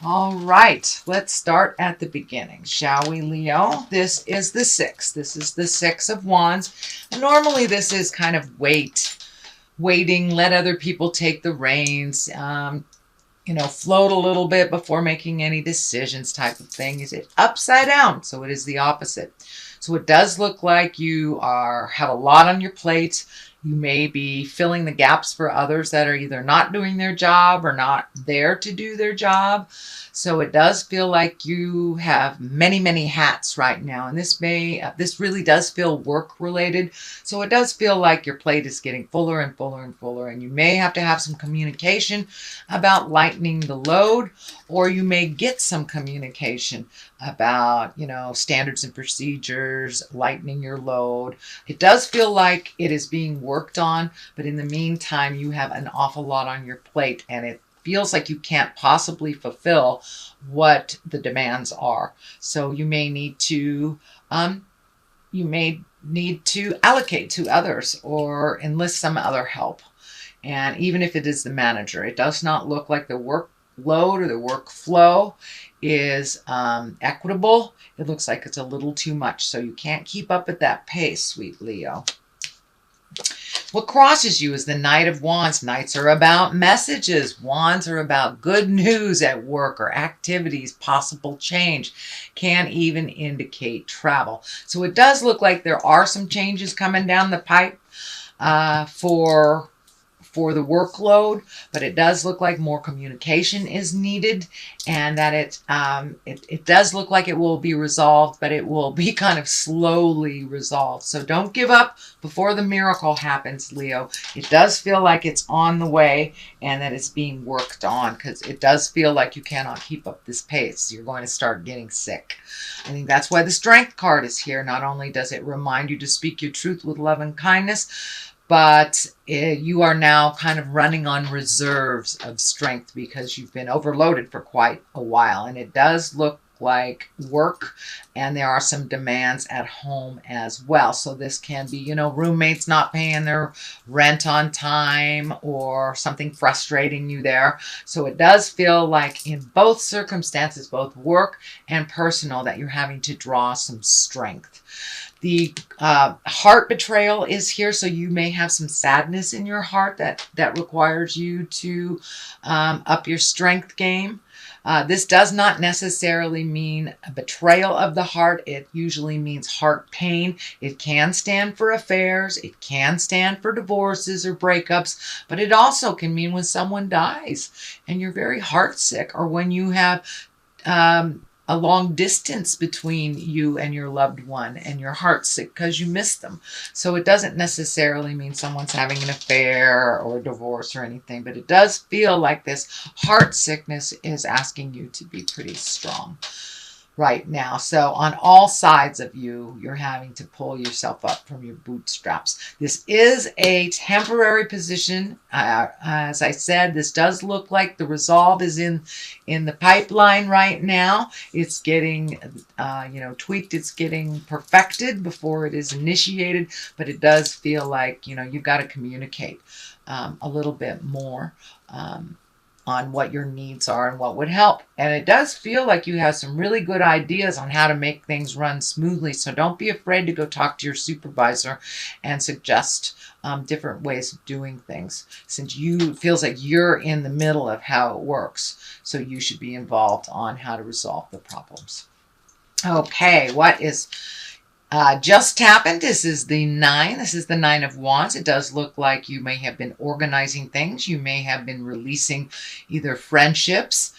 All right, let's start at the beginning, shall we, Leo? This is the six. This is the Six of Wands. Normally, this is kind of waiting, let other people take the reins, float a little bit before making any decisions type of thing. Is it upside down? So it is the opposite. So it does look like you have a lot on your plate. You may be filling the gaps for others that are either not doing their job or not there to do their job. So it does feel like you have many, many hats right now. And this really does feel work related. So it does feel like your plate is getting fuller and fuller and fuller. And you may have to have some communication about lightening the load, or you may get some communication about, standards and procedures, lightening your load. It does feel like it is being worked on, but in the meantime, you have an awful lot on your plate, and it feels like you can't possibly fulfill what the demands are. So you may need to allocate to others or enlist some other help. And even if it is the manager, it does not look like the workload or the workflow is equitable. It looks like it's a little too much. So you can't keep up at that pace, sweet Leo. What crosses you is the Knight of Wands. Knights are about messages. Wands are about good news at work or activities, possible change. Can even indicate travel. So it does look like there are some changes coming down the pipe for the workload, but it does look like more communication is needed, and that it does look like it will be resolved, but it will be kind of slowly resolved. So don't give up before the miracle happens, Leo. It does feel like it's on the way and that it's being worked on, because it does feel like you cannot keep up this pace. You're going to start getting sick. I think that's why the Strength card is here. Not only does it remind you to speak your truth with love and kindness, but you are now kind of running on reserves of strength because you've been overloaded for quite a while. And it does look like work, and there are some demands at home as well. So this can be, roommates not paying their rent on time or something frustrating you there. So it does feel like in both circumstances, both work and personal, that you're having to draw some strength. The heart betrayal is here, so you may have some sadness in your heart that requires you to up your strength game. This does not necessarily mean a betrayal of the heart. It usually means heart pain. It can stand for affairs. It can stand for divorces or breakups, but it also can mean when someone dies and you're very heartsick, or when you have a long distance between you and your loved one and your heart's sick because you miss them. So it doesn't necessarily mean someone's having an affair or a divorce or anything, but it does feel like this heart sickness is asking you to be pretty strong right now. So on all sides of you, you're having to pull yourself up from your bootstraps. This is a temporary position. As I said, this does look like the resolve is in the pipeline right now. It's getting, tweaked. It's getting perfected before it is initiated. But it does feel like, you've got to communicate a little bit more on what your needs are and what would help. And it does feel like you have some really good ideas on how to make things run smoothly. So don't be afraid to go talk to your supervisor and suggest different ways of doing things, since it feels like you're in the middle of how it works. So you should be involved on how to resolve the problems. Okay, what is just happened? This is the 9. This is the 9 of Wands. It does look like you may have been organizing things. You may have been releasing either friendships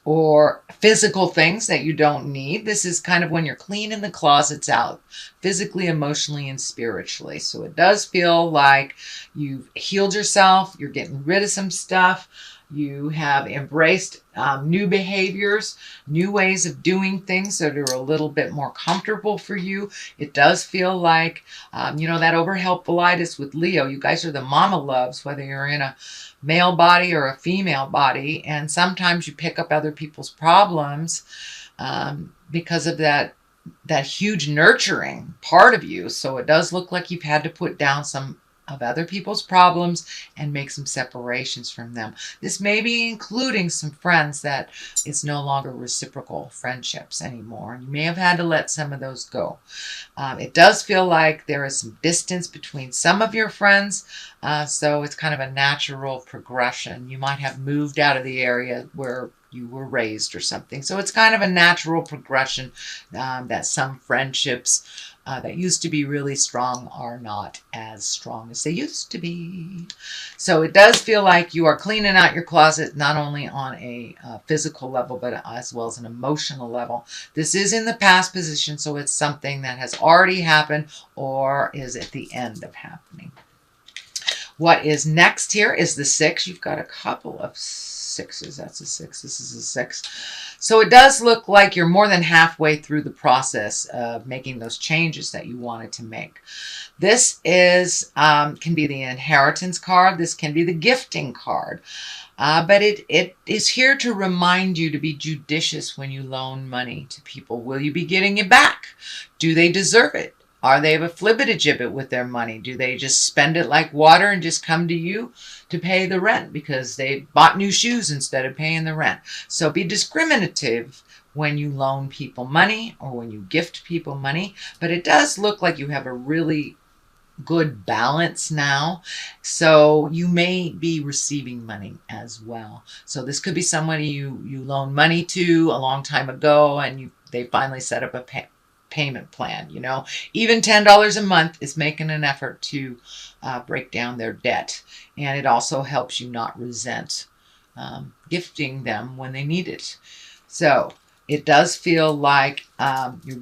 or physical things that you don't need. This is kind of when you're cleaning the closets out, physically, emotionally, and spiritually. So it does feel like you've healed yourself. You're getting rid of some stuff. You have embraced new behaviors, new ways of doing things that are a little bit more comfortable for you. It does feel like, that overhelpfulitis with Leo. You guys are the mama loves, whether you're in a male body or a female body. And sometimes you pick up other people's problems because of that huge nurturing part of you. So it does look like you've had to put down some of other people's problems and make some separations from them. This may be including some friends that it's no longer reciprocal friendships anymore. You may have had to let some of those go. It does feel like there is some distance between some of your friends, so it's kind of a natural progression. You might have moved out of the area where you were raised or something. So it's kind of a natural progression that some friendships that used to be really strong are not as strong as they used to be. So it does feel like you are cleaning out your closet, not only on a physical level, but as well as an emotional level. This is in the past position, so it's something that has already happened or is at the end of happening. What is next here is the 6. You've got a couple of 6s. That's a 6. This is a 6. So it does look like you're more than halfway through the process of making those changes that you wanted to make. This is can be the inheritance card. This can be the gifting card. But it is here to remind you to be judicious when you loan money to people. Will you be getting it back? Do they deserve it? Are they a flibbertigibbet with their money? Do they just spend it like water and just come to you to pay the rent because they bought new shoes instead of paying the rent? So be discriminative when you loan people money or when you gift people money. But it does look like you have a really good balance now. So you may be receiving money as well. So this could be somebody you loaned money to a long time ago and they finally set up a payment plan. Even $10 a month is making an effort to break down their debt, and it also helps you not resent gifting them when they need it. So it does feel like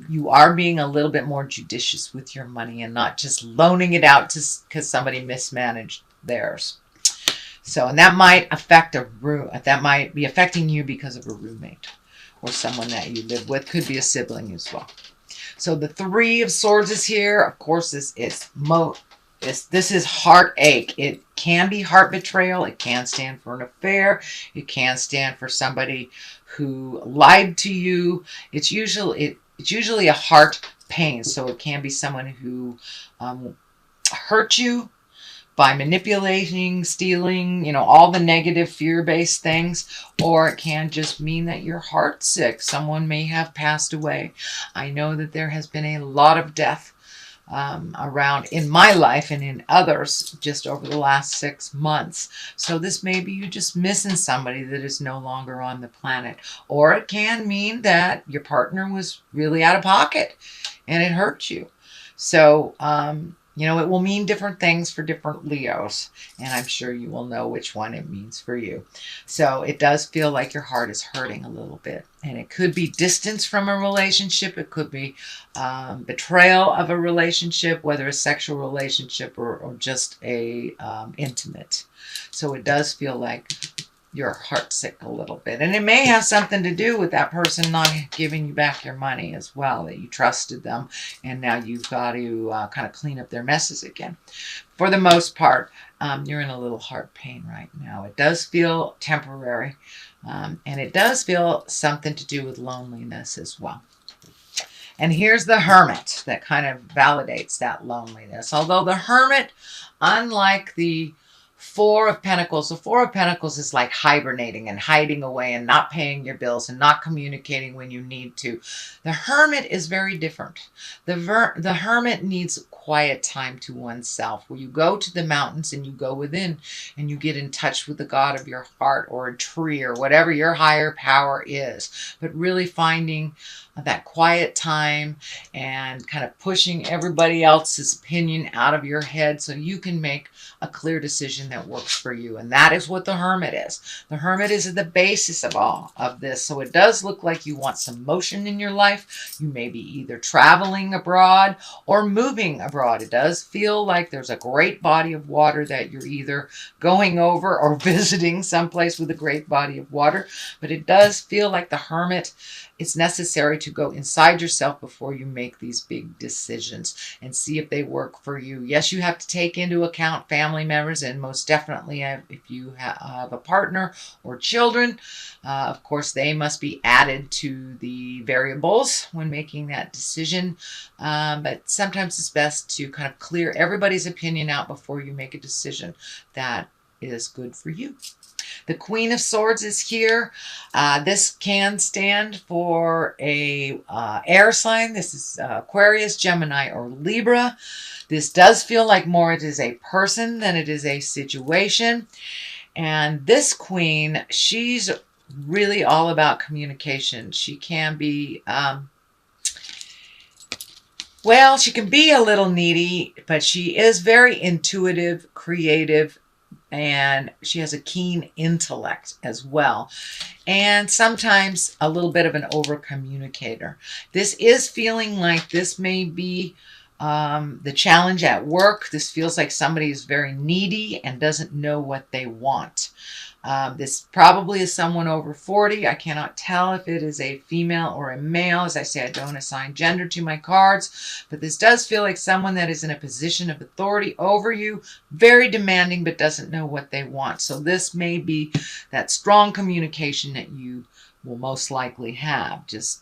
you are being a little bit more judicious with your money and not just loaning it out because somebody mismanaged theirs. So, and that might affect that might be affecting you because of a roommate or someone that you live with. Could be a sibling as well. So the 3 of Swords is here. Of course, this is heartache. It can be heart betrayal. It can stand for an affair. It can stand for somebody who lied to you. It's usually a heart pain. So it can be someone who hurt you by manipulating, stealing, all the negative fear-based things, or it can just mean that you're heartsick. Someone may have passed away. I know that there has been a lot of death around in my life and in others just over the last 6 months. So this may be you just missing somebody that is no longer on the planet. Or it can mean that your partner was really out of pocket and it hurt you. So, it will mean different things for different Leos, and I'm sure you will know which one it means for you. So it does feel like your heart is hurting a little bit, and it could be distance from a relationship. It could be betrayal of a relationship, whether a sexual relationship or just a intimate. So it does feel like you're heartsick a little bit. And it may have something to do with that person not giving you back your money as well, that you trusted them and now you've got to kind of clean up their messes again. For the most part, you're in a little heart pain right now. It does feel temporary, and it does feel something to do with loneliness as well. And here's the Hermit that kind of validates that loneliness. Although the Hermit, unlike the 4 of Pentacles. The 4 of Pentacles is like hibernating and hiding away and not paying your bills and not communicating when you need to. The Hermit is very different. The Hermit needs quiet time to oneself, where you go to the mountains and you go within and you get in touch with the God of your heart or a tree or whatever your higher power is. But really finding that quiet time and kind of pushing everybody else's opinion out of your head so you can make a clear decision that works for you. And that is what the Hermit is. The Hermit is at the basis of all of this. So it does look like you want some motion in your life. You may be either traveling abroad or moving abroad. It does feel like there's a great body of water that you're either going over or visiting someplace with a great body of water. But it does feel like the Hermit, it's necessary to go inside yourself before you make these big decisions and see if they work for you. Yes, you have to take into account family members, and most definitely if you have a partner or children, of course, they must be added to the variables when making that decision. But sometimes it's best to kind of clear everybody's opinion out before you make a decision that is good for you. The Queen of Swords is here. This can stand for a air sign. This is Aquarius, Gemini, or Libra. This does feel like more it is a person than it is a situation. And this Queen, she's really all about communication. She can be, well, she can be a little needy, but she is very intuitive, creative, and she has a keen intellect as well. And sometimes a little bit of an over communicator. This is feeling like this may be the challenge at work. This feels like somebody is very needy and doesn't know what they want. This probably is someone over 40. I cannot tell if it is a female or a male. As I say, I don't assign gender to my cards, but this does feel like someone that is in a position of authority over you, very demanding, but doesn't know what they want. So this may be that strong communication that you will most likely have. Just,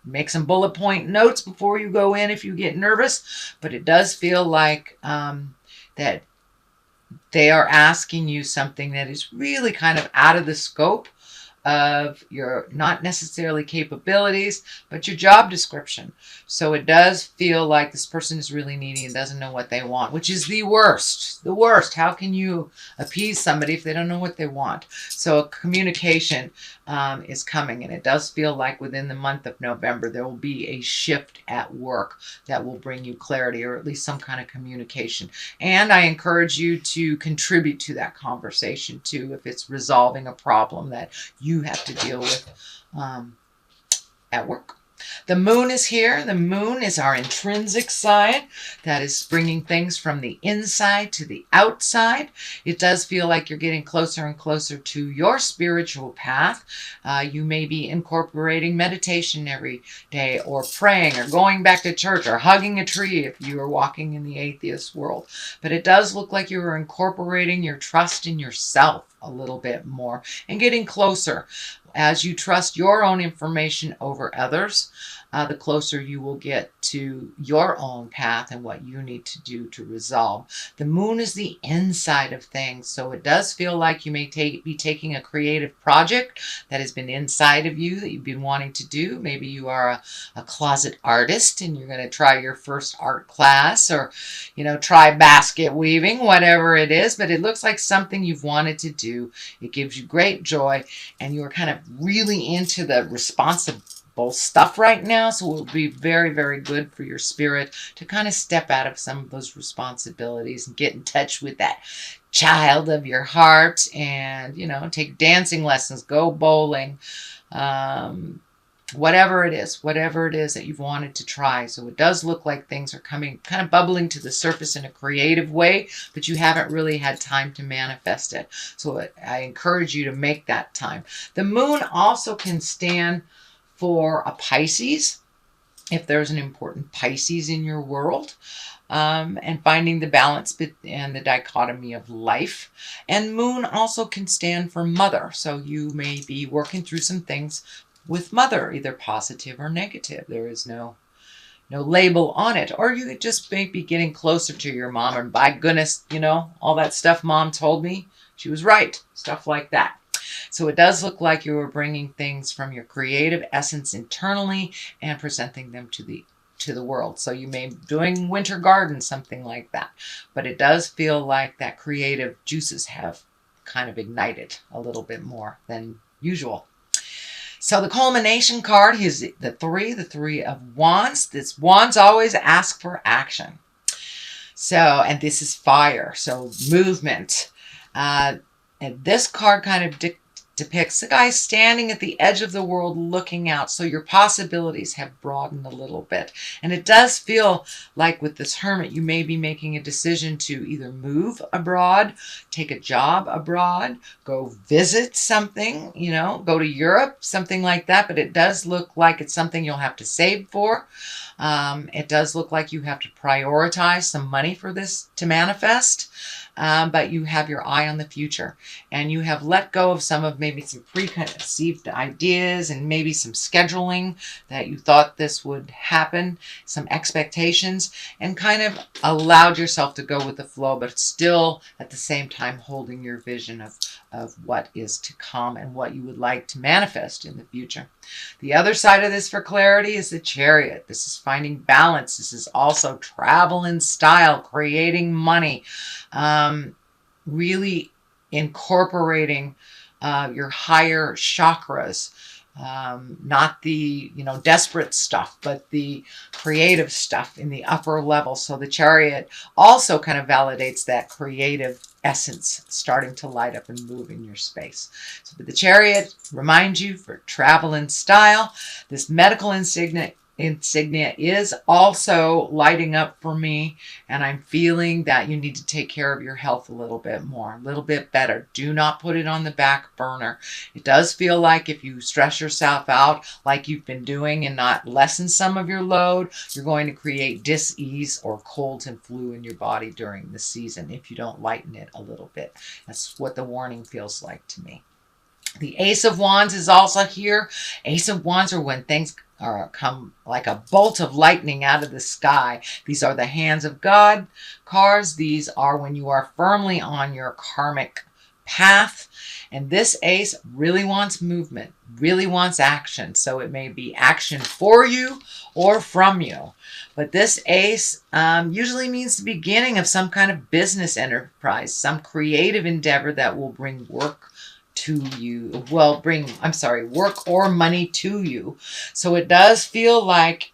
make some bullet point notes before you go in if you get nervous, but it does feel like that they are asking you something that is really kind of out of the scope of your, not necessarily capabilities, but your job description. So it does feel like this person is really needy and doesn't know what they want, which is the worst. The worst. How can you appease somebody if they don't know what they want? So communication is coming, and it does feel like within the month of November there will be a shift at work that will bring you clarity, or at least some kind of communication. And I encourage you to contribute to that conversation too, if it's resolving a problem that you have to deal with at work. The moon is here. The moon is our intrinsic side that is bringing things from the inside to the outside. It does feel like you're getting closer and closer to your spiritual path. You may be incorporating meditation every day, or praying, or going back to church, or hugging a tree if you are walking in the atheist world. But it does look like you are incorporating your trust in yourself a little bit more and getting closer. As you trust your own information over others, the closer you will get to your own path and what you need to do to resolve. The moon is the inside of things, so it does feel like you may be taking a creative project that has been inside of you that you've been wanting to do. Maybe you are a closet artist and you're going to try your first art class, or try basket weaving, whatever it is, but it looks like something you've wanted to do. It gives you great joy, and you're kind of really into the responsible stuff right now, so it will be very, very good for your spirit to kind of step out of some of those responsibilities and get in touch with that child of your heart, and take dancing lessons, go bowling, whatever it is that you've wanted to try. So it does look like things are coming, kind of bubbling to the surface in a creative way, but you haven't really had time to manifest it. So I encourage you to make that time. The moon also can stand for a Pisces, if there's an important Pisces in your world, and finding the balance and the dichotomy of life. And moon also can stand for mother, so you may be working through some things with mother, either positive or negative. There is no label on it. Or you could just be getting closer to your mom, and by goodness, all that stuff mom told me, she was right, stuff like that. So it does look like you are bringing things from your creative essence internally and presenting them to the world. So you may be doing winter garden, something like that. But it does feel like that creative juices have kind of ignited a little bit more than usual. So the culmination card is the three of wands. This wands always ask for action. So, and this is fire, so movement. And this card kind of depicts a guy standing at the edge of the world looking out. So your possibilities have broadened a little bit. And it does feel like with this Hermit, you may be making a decision to either move abroad, take a job abroad, go visit something, go to Europe, something like that. But it does look like it's something you'll have to save for. It does look like you have to prioritize some money for this to manifest. But you have your eye on the future, and you have let go of maybe some preconceived ideas and maybe some scheduling that you thought this would happen, some expectations, and kind of allowed yourself to go with the flow, but still at the same time holding your vision of what is to come and what you would like to manifest in the future. The other side of this for clarity is the Chariot. This is finding balance. This is also travel in style, creating money, really incorporating your higher chakras, not the desperate stuff, but the creative stuff in the upper level. So the Chariot also kind of validates that creative essence starting to light up and move in your space. So the Chariot reminds you for travel in style. This medical insignia is also lighting up for me, and I'm feeling that you need to take care of your health a little bit more, a little bit better. Do not put it on the back burner. It does feel like if you stress yourself out like you've been doing and not lessen some of your load, you're going to create dis-ease or colds and flu in your body during the season if you don't lighten it a little bit. That's what the warning feels like to me. The Ace of Wands is also here. Ace of Wands are when things come like a bolt of lightning out of the sky. These are the hands of God cards. These are when you are firmly on your karmic path. And this ace really wants movement, really wants action. So it may be action for you or from you. But this ace usually means the beginning of some kind of business enterprise, some creative endeavor that will bring work to you, work or money to you. So it does feel like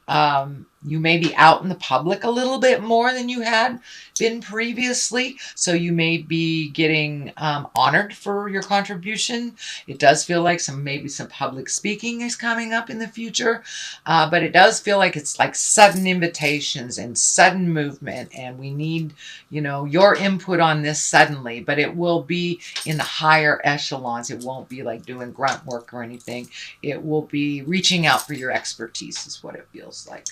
you may be out in the public a little bit more than you had been previously. So you may be getting honored for your contribution. It does feel like maybe some public speaking is coming up in the future. But it does feel like it's like sudden invitations and sudden movement. And we need, your input on this suddenly, but it will be in the higher echelons. It won't be like doing grunt work or anything. It will be reaching out for your expertise is what it feels like.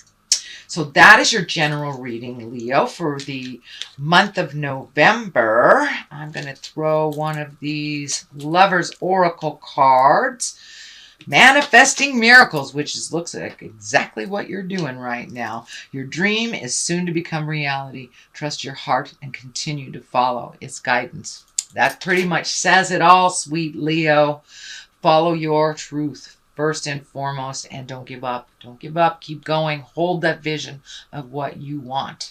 So that is your general reading, Leo, for the month of November. I'm going to throw one of these Lover's Oracle cards. Manifesting miracles, which looks like exactly what you're doing right now. Your dream is soon to become reality. Trust your heart and continue to follow its guidance. That pretty much says it all, sweet Leo. Follow your truth first and foremost, and don't give up. Don't give up. Keep going. Hold that vision of what you want.